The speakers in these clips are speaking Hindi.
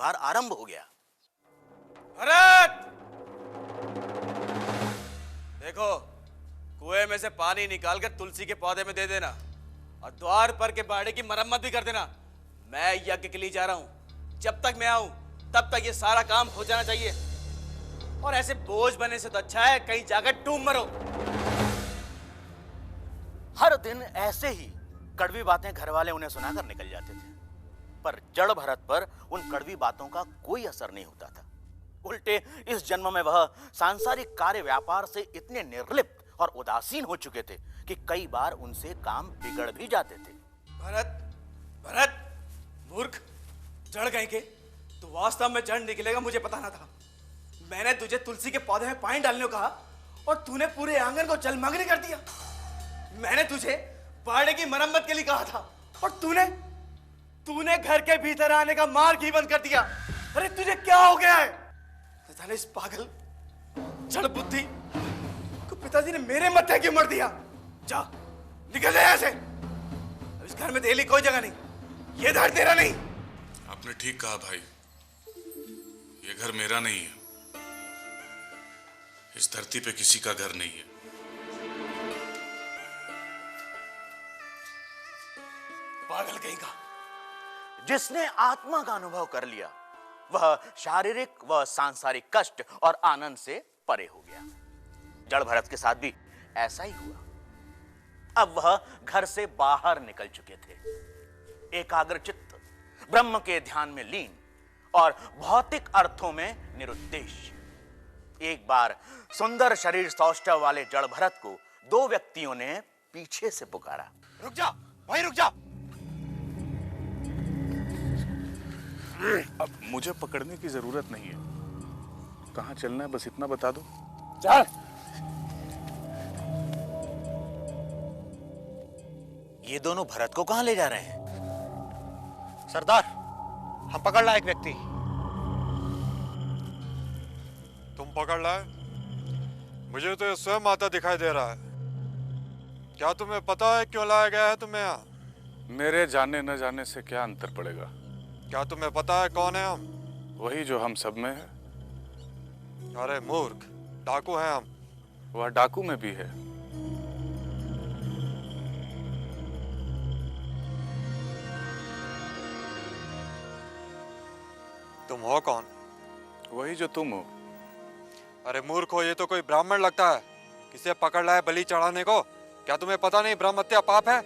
भार आरंभ हो गया। भरत, देखो, कुएं में से पानी निकालकर तुलसी के पौधे में दे देना और द्वार पर के बाड़े की मरम्मत भी कर देना। मैं यज्ञ के लिए जा रहा हूं। जब तक मैं आऊं तब तक ये सारा काम हो जाना चाहिए। और ऐसे बोझ बनने से तो अच्छा है कहीं जाकर डूब मरो। हर दिन ऐसे ही कड़वी बातें घर वाले उन्हें सुनाकर निकल जाते थे, पर जड़ भरत पर उन कड़वी बातों का कोई असर नहीं होता था। उल्टे इस जन्म में वह सांसारिक कार्य व्यापार से इतने निर्लिप्त और उदासीन हो चुके थे कि कई बार उनसे काम बिगड़ भी जाते थे। भरत, भरत, मूर्ख, जड़ कहीं के, तू वास्तव में जड़ निकलेगा मुझे पता ना था। मैंने तुझे तुलसी के पौधे में पानी डालने को कहा और तूने पूरे आंगन को जलमग्न कर दिया। मैंने तुझे बाड़े की मरम्मत के लिए कहा था और तूने घर के भीतर आने का मार्ग ही बंद कर दिया। अरे तुझे क्या हो गया है? जाने इस पागल जड़ बुद्धि को पिताजी ने मेरे मत्थे क्यों मर दिया? जा, निकल जा यहाँ से। अब इस घर में तेरी कोई जगह नहीं। ये घर तेरा नहीं। आपने ठीक कहा भाई, ये घर मेरा नहीं है। इस धरती पे किसी का घर नहीं है। पागल कहीं का। जिसने आत्मा का अनुभव कर लिया वह शारीरिक व सांसारिक कष्ट और आनंद से परे हो गया। जड़ भरत के साथ भी ऐसा ही हुआ। अब वह घर से बाहर निकल चुके थे, एकाग्रचित्त, ब्रह्म के ध्यान में लीन और भौतिक अर्थों में निरुद्देश। एक बार सुंदर शरीर सौष्ठव वाले जड़ भरत को दो व्यक्तियों ने पीछे से पुकारा। रुक जा भाई, रुक जा। अब मुझे पकड़ने की जरूरत नहीं है। कहां चलना है बस इतना बता दो। चल। ये दोनों भरत को कहां ले जा रहे हैं? सरदार, हम पकड़ लाए एक व्यक्ति। तुम पकड़ लाए? मुझे तो ये स्वयं आता दिखाई दे रहा है। क्या तुम्हें पता है क्यों लाया गया है तुम्हें यहाँ? मेरे जाने न जाने से क्या अंतर पड़ेगा? क्या तुम्हें पता है कौन है हम? वही जो हम सब में है। अरे मूर्ख, डाकू हैं हम। वह डाकू में भी है। तुम हो कौन? वही जो तुम हो। अरे मूर्ख हो, ये तो कोई ब्राह्मण लगता है। किसे पकड़ लाए बलि चढ़ाने को? क्या तुम्हें पता नहीं ब्रह्म हत्या पाप है?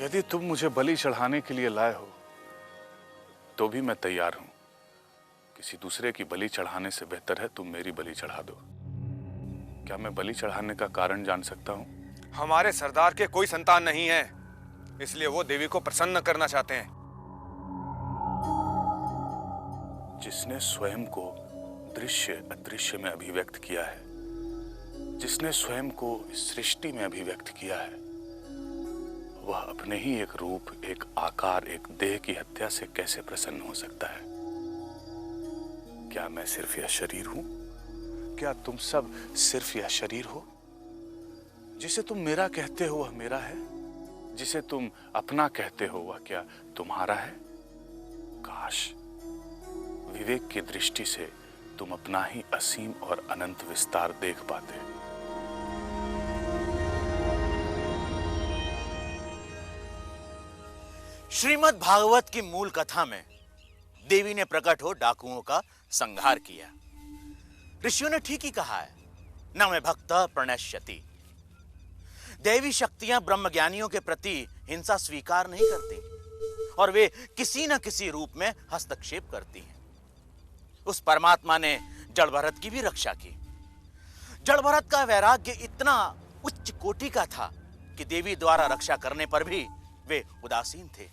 यदि तुम मुझे बलि चढ़ाने के लिए लाए हो तो भी मैं तैयार हूं। किसी दूसरे की बलि चढ़ाने से बेहतर है तुम मेरी बलि चढ़ा दो। क्या मैं बलि चढ़ाने का कारण जान सकता हूं? हमारे सरदार के कोई संतान नहीं है, इसलिए वो देवी को प्रसन्न करना चाहते हैं। जिसने स्वयं को दृश्य अदृश्य में अभिव्यक्त किया है, जिसने स्वयं को इस सृष्टि में अभिव्यक्त किया है, वह अपने ही एक रूप, एक आकार, एक देह की हत्या से कैसे प्रसन्न हो सकता है? क्या मैं सिर्फ यह शरीर हूं? क्या तुम सब सिर्फ यह शरीर हो? जिसे तुम मेरा कहते हो वह मेरा है, जिसे तुम अपना कहते हो वह क्या तुम्हारा है? काश विवेक की दृष्टि से तुम अपना ही असीम और अनंत विस्तार देख पाते। श्रीमद् भागवत की मूल कथा में देवी ने प्रकट हो डाकुओं का संहार किया। ऋषियों ने ठीक ही कहा है, न में भक्त प्रणश्यति। देवी शक्तियां ब्रह्मज्ञानियों के प्रति हिंसा स्वीकार नहीं करती और वे किसी न किसी रूप में हस्तक्षेप करती हैं। उस परमात्मा ने जड़ भरत की भी रक्षा की। जड़ भरत का वैराग्य इतना उच्च कोटि का था कि देवी द्वारा रक्षा करने पर भी वे उदासीन थे।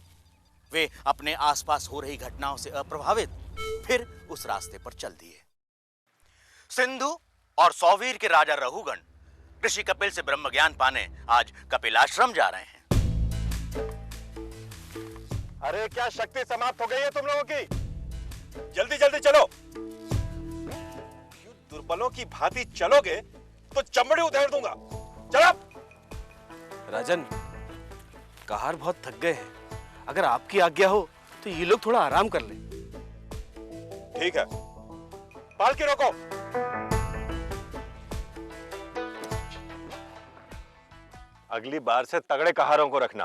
वे अपने आसपास हो रही घटनाओं से अप्रभावित फिर उस रास्ते पर चल दिए। सिंधु और सौवीर के राजा रघुगण ऋषि कपिल से ब्रह्म ज्ञान पाने आज कपिलाश्रम जा रहे हैं। अरे क्या शक्ति समाप्त हो गई है तुम लोगों की? जल्दी जल्दी चलो। दुर्बलों की भांति चलोगे तो चमड़ी उधेड़ दूंगा। चलो। राजन, कहार बहुत थक गए हैं। अगर आपकी आज्ञा हो तो ये लोग थोड़ा आराम कर लें। ठीक है, पालकी रोको। अगली बार से तगड़े कहारों को रखना।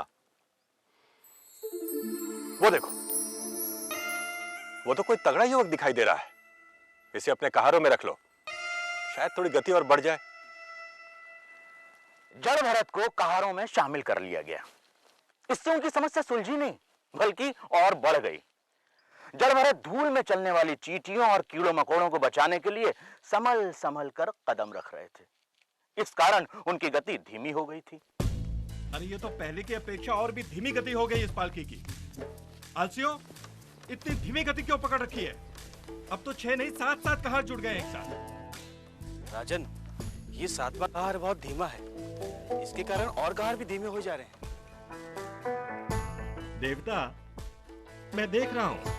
वो देखो, वो तो कोई तगड़ा युवक दिखाई दे रहा है। इसे अपने कहारों में रख लो, शायद थोड़ी गति और बढ़ जाए। जड़ भरत को कहारों में शामिल कर लिया गया। इससे उनकी समस्या सुलझी नहीं, बल्कि और बढ़ गई। जड़ भरत धूल में चलने वाली चींटियों और कीड़ों मकोड़ों को बचाने के लिए संभल संभल कर कदम रख रहे थे। इस कारण उनकी गति धीमी हो गई थी। अरे ये तो पहले की अपेक्षा और भी धीमी गति हो गई इस पालकी की। आलसियों, इतनी धीमी गति क्यों पकड़ रखी है? अब तो 6 नहीं 7 कहार जुड़ गए एक साथ। राजन, ये 7वां कहार बहुत धीमा है, इसके कारण और कहार भी धीमे हो जा रहे हैं। देवता, मैं देख रहा हूं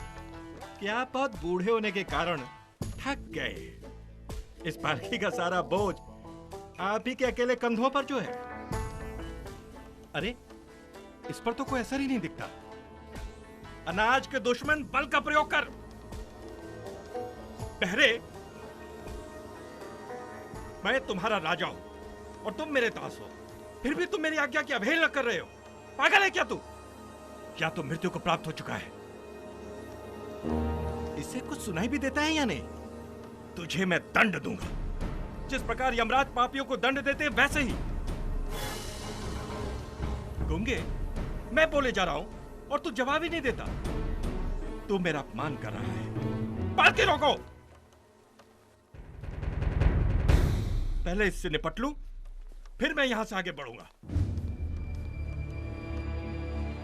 कि आप बहुत बूढ़े होने के कारण थक गए। इस पालकी का सारा बोझ आप ही के अकेले कंधों पर जो है। अरे, इस पर तो कोई असर ही नहीं दिखता। अनाज के दुश्मन, बल का प्रयोग कर। पहरे, मैं तुम्हारा राजा हूं और तुम मेरे दास हो, फिर भी तुम मेरी आज्ञा की अवहेलना कर रहे हो। पागल है क्या तू? क्या तो मृत्यु को प्राप्त हो चुका है? इसे कुछ सुनाई भी देता है या नहीं? तुझे मैं दंड दूंगा, जिस प्रकार यमराज पापियों को दंड देते हैं वैसे ही। गूंगे, मैं बोले जा रहा हूं और तू जवाब ही नहीं देता। तू मेरा अपमान कर रहा है। पालकी रोको। पहले इससे निपट लूं, फिर मैं यहां से आगे बढ़ूंगा।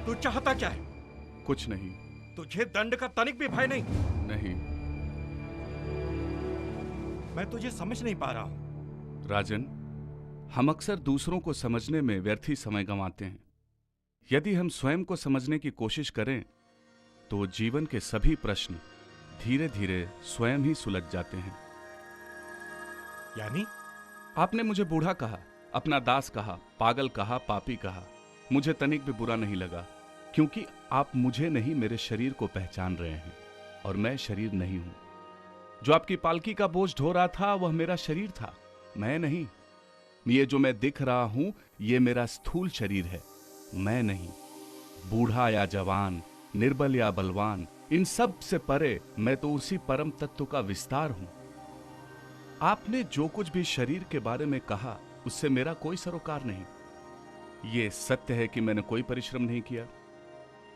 तू चाहता क्या है? कुछ नहीं। तुझे दंड का तनिक भी भय नहीं? नहीं। मैं तुझे समझ नहीं पा रहा हूं। राजन, हम अक्सर दूसरों को समझने में व्यर्थ ही समय गंवाते हैं। यदि हम स्वयं को समझने की कोशिश करें तो जीवन के सभी प्रश्न धीरे धीरे स्वयं ही सुलझ जाते हैं। यानी? आपने मुझे बूढ़ा कहा, अपना दास कहा, पागल कहा, पापी कहा। मुझे तनिक भी बुरा नहीं लगा, क्योंकि आप मुझे नहीं, मेरे शरीर को पहचान रहे हैं और मैं शरीर नहीं हूं। जो आपकी पालकी का बोझ ढो रहा था वह मेरा शरीर था, मैं नहीं। ये जो मैं दिख रहा हूं ये मेरा स्थूल शरीर है, मैं नहीं। बूढ़ा या जवान, निर्बल या बलवान, इन सब से परे मैं तो उसी परम तत्व का विस्तार हूं। आपने जो कुछ भी शरीर के बारे में कहा उससे मेरा कोई सरोकार नहीं। ये सत्य है कि मैंने कोई परिश्रम नहीं किया,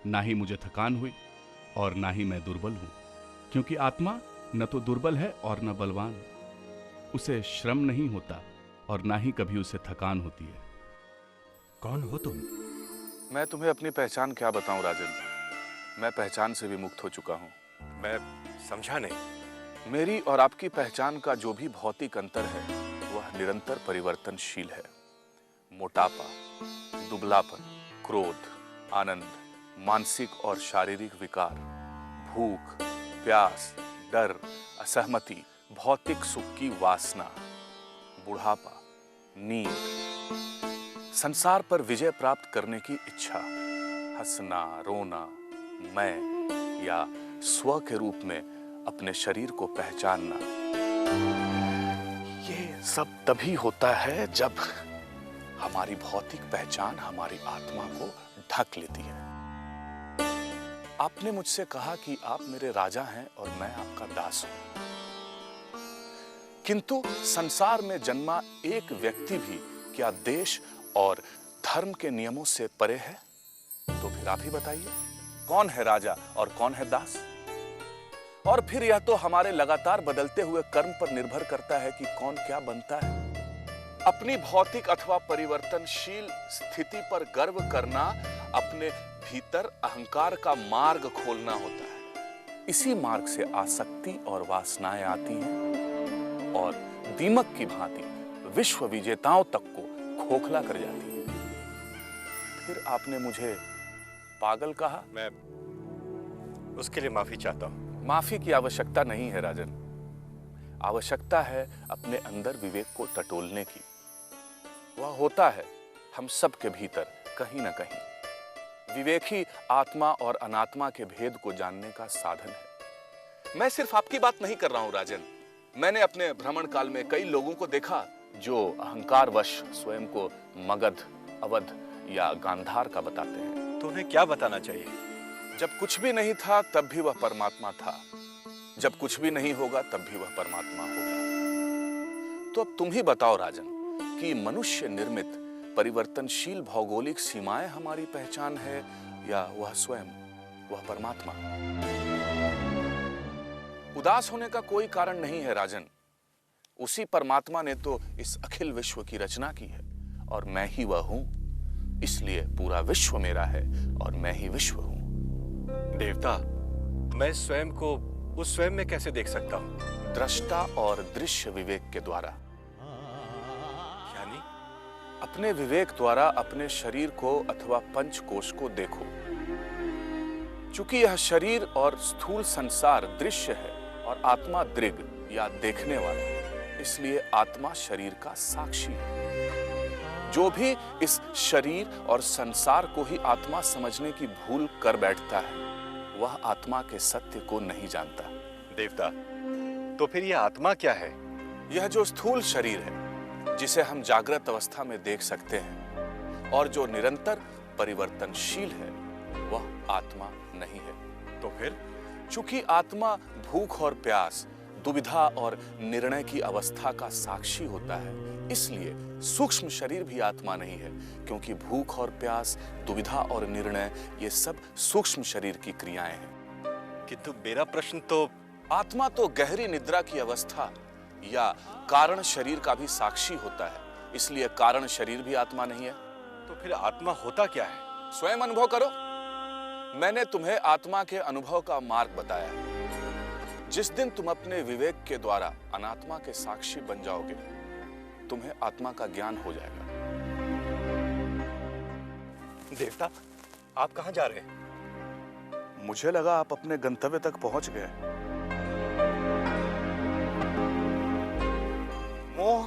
ना ही मुझे थकान हुई और ना ही मैं दुर्बल हूं, क्योंकि आत्मा न तो दुर्बल है और न बलवान। उसे श्रम नहीं होता और ना ही कभी उसे थकान होती है। कौन हो तुम? मैं तुम्हें अपनी पहचान क्या बताऊं राजन, मैं पहचान से भी मुक्त हो चुका हूं। मैं समझा नहीं। मेरी और आपकी पहचान का जो भी भौतिक अंतर है वह निरंतर परिवर्तनशील है। मोटापा, दुबलापन, क्रोध, आनंद, मानसिक और शारीरिक विकार, भूख, प्यास, डर, असहमति, भौतिक सुख की वासना, बुढ़ापा, नींद, संसार पर विजय प्राप्त करने की इच्छा, हंसना, रोना, मैं या स्व के रूप में अपने शरीर को पहचानना, ये सब तभी होता है जब हमारी भौतिक पहचान हमारी आत्मा को ढक लेती है। आपने मुझसे कहा कि आप मेरे राजा हैं और मैं आपका दास हूं, किंतु संसार में जन्मा एक व्यक्ति भी क्या देश और धर्म के नियमों से परे है? तो फिर आप ही बताइए, कौन है राजा और कौन है दास? और फिर यह तो हमारे लगातार बदलते हुए कर्म पर निर्भर करता है कि कौन क्या बनता है। अपनी भौतिक अथवा परिवर्तनशील स्थिति पर गर्व करना अपने भीतर अहंकार का मार्ग खोलना होता है। इसी मार्ग से आसक्ति और वासनाएं आती हैं और दीमक की भांति विश्व विजेताओं तक को खोखला कर जाती है। फिर आपने मुझे पागल कहा। मैं उसके लिए माफी चाहता हूं। माफी की आवश्यकता नहीं है राजन, आवश्यकता है अपने अंदर विवेक को टटोलने की। वह होता है हम सब के भीतर कहीं ना कहीं। विवेक ही आत्मा और अनात्मा के भेद को जानने का साधन है। मैं सिर्फ आपकी बात नहीं कर रहा हूं राजन। मैंने अपने भ्रमण काल में कई लोगों को देखा जो अहंकारवश स्वयं को मगध, अवध या गांधार का बताते हैं। तो उन्हें क्या बताना चाहिए? जब कुछ भी नहीं था तब भी वह परमात्मा था, जब कुछ भी नहीं होगा तब भी वह परमात्मा होगा। तो अब तुम ही बताओ राजन कि मनुष्य निर्मित परिवर्तनशील भौगोलिक सीमाएं हमारी पहचान है या वह स्वयं, वह परमात्मा? उदास होने का कोई कारण नहीं है राजन। उसी परमात्मा ने तो इस अखिल विश्व की रचना की है और मैं ही वह हूं। इसलिए पूरा विश्व मेरा है और मैं ही विश्व हूं। देवता, मैं स्वयं को उस स्वयं में कैसे देख सकता हूं? दृष्टा और दृश्य विवेक के द्वारा। यानी? अपने विवेक द्वारा अपने शरीर को अथवा पंचकोश को देखो। चूंकि यह शरीर और स्थूल संसार दृश्य है और आत्मा दृग या देखने वाला, इसलिए आत्मा शरीर का साक्षी है। जो भी इस शरीर और संसार को ही आत्मा समझने की भूल कर बैठता है, वह आत्मा के सत्य को नहीं जानता। देवता, तो फिर यह आत्मा क्या है? यह जो स्थूल शरीर है, जिसे हम जागृत अवस्था में देख सकते हैं और जो निरंतर परिवर्तनशील है, वह आत्मा नहीं है। तो फिर? चूंकि आत्मा भूख और प्यास, दुविधा और निर्णय की अवस्था का साक्षी होता है, इसलिए सूक्ष्म शरीर भी आत्मा नहीं है, क्योंकि भूख और प्यास, दुविधा और निर्णय ये सब सूक्ष्म शरीर की क्रियाएं हैं। किंतु मेरा प्रश्न तो, आत्मा तो गहरी निद्रा की अवस्था या कारण शरीर का भी साक्षी होता है, इसलिए कारण शरीर भी आत्मा नहीं है। तो फिर आत्मा होता क्या है? स्वयं अनुभव करो। मैंने तुम्हें आत्मा के अनुभव का मार्ग बताया। जिस दिन तुम अपने विवेक के द्वारा अनात्मा के साक्षी बन जाओगे, तुम्हें आत्मा का ज्ञान हो जाएगा। देवता, आप कहां जा रहे हैं? मुझे लगा आप अपने गंतव्य तक पहुंच गए। मोह,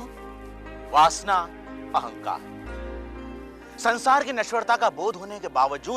वासना, अहंकार, संसार की नश्वरता का बोध होने के बावजूद